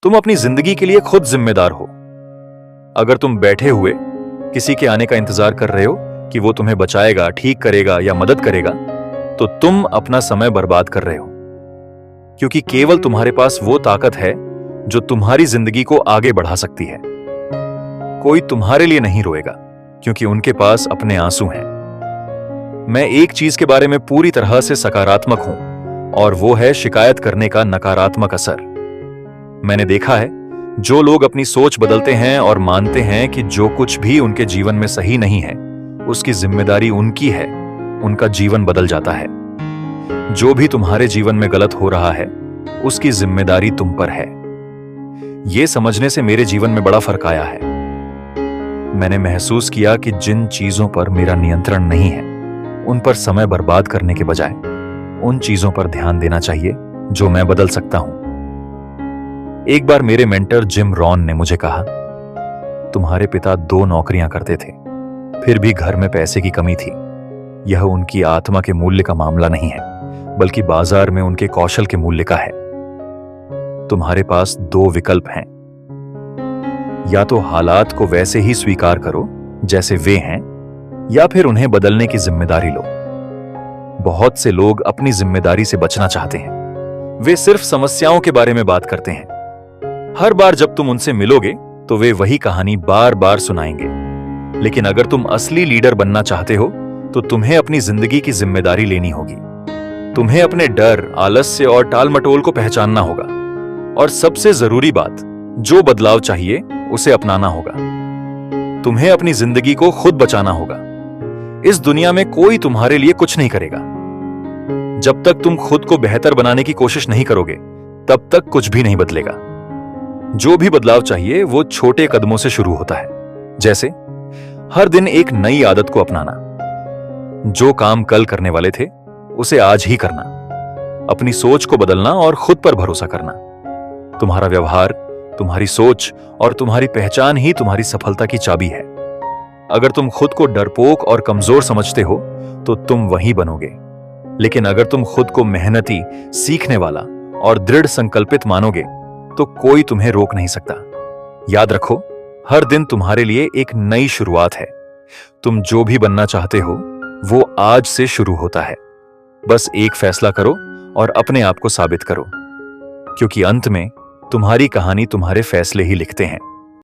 तुम अपनी जिंदगी के लिए खुद जिम्मेदार हो। अगर तुम बैठे हुए किसी के आने का इंतजार कर रहे हो कि वो तुम्हें बचाएगा, ठीक करेगा या मदद करेगा, तो तुम अपना समय बर्बाद कर रहे हो। क्योंकि केवल तुम्हारे पास वो ताकत है जो तुम्हारी जिंदगी को आगे बढ़ा सकती है। कोई तुम्हारे लिए नहीं रोएगा क्योंकि उनके पास अपने आंसू हैं। मैं एक चीज के बारे में पूरी तरह से सकारात्मक हूं, और वो है शिकायत करने का नकारात्मक असर। मैंने देखा है, जो लोग अपनी सोच बदलते हैं और मानते हैं कि जो कुछ भी उनके जीवन में सही नहीं है उसकी जिम्मेदारी उनकी है, उनका जीवन बदल जाता है। जो भी तुम्हारे जीवन में गलत हो रहा है उसकी जिम्मेदारी तुम पर है। यह समझने से मेरे जीवन में बड़ा फर्क आया है। मैंने महसूस किया कि जिन चीजों पर मेरा नियंत्रण नहीं है उन पर समय बर्बाद करने के बजाय उन चीजों पर ध्यान देना चाहिए जो मैं बदल सकता हूं। एक बार मेरे मेंटर जिम रॉन ने मुझे कहा, तुम्हारे पिता 2 नौकरियां करते थे, फिर भी घर में पैसे की कमी थी। यह उनकी आत्मा के मूल्य का मामला नहीं है, बल्कि बाजार में उनके कौशल के मूल्य का है। तुम्हारे पास 2 विकल्प हैं। या तो हालात को वैसे ही स्वीकार करो जैसे वे हैं, या फिर उन्हें बदलने की जिम्मेदारी लो। बहुत से लोग अपनी जिम्मेदारी से बचना चाहते हैं। वे सिर्फ समस्याओं के बारे में बात करते हैं। हर बार जब तुम उनसे मिलोगे तो वे वही कहानी बार बार सुनाएंगे। लेकिन अगर तुम असली लीडर बनना चाहते हो तो तुम्हें अपनी जिंदगी की जिम्मेदारी लेनी होगी। तुम्हें अपने डर, आलस्य और टालमटोल को पहचानना होगा, और सबसे जरूरी बात, जो बदलाव चाहिए उसे अपनाना होगा। तुम्हें अपनी जिंदगी को खुद बचाना होगा। इस दुनिया में कोई तुम्हारे लिए कुछ नहीं करेगा। जब तक तुम खुद को बेहतर बनाने की कोशिश नहीं करोगे तब तक कुछ भी नहीं बदलेगा। जो भी बदलाव चाहिए वो छोटे कदमों से शुरू होता है। जैसे हर दिन एक नई आदत को अपनाना। जो काम कल करने वाले थे उसे आज ही करना। अपनी सोच को बदलना और खुद पर भरोसा करना। तुम्हारा व्यवहार, तुम्हारी सोच और तुम्हारी पहचान ही तुम्हारी सफलता की चाबी है। अगर तुम खुद को डरपोक और कमजोर समझते हो तो तुम वही बनोगे। लेकिन अगर तुम खुद को मेहनती, सीखने वाला और दृढ़ संकल्पित मानोगे तो कोई तुम्हें रोक नहीं सकता। याद रखो, हर दिन तुम्हारे लिए एक नई शुरुआत है। तुम जो भी बनना चाहते हो वो आज से शुरू होता है। बस एक फैसला करो और अपने आप को साबित करो, क्योंकि अंत में तुम्हारी कहानी तुम्हारे फैसले ही लिखते हैं।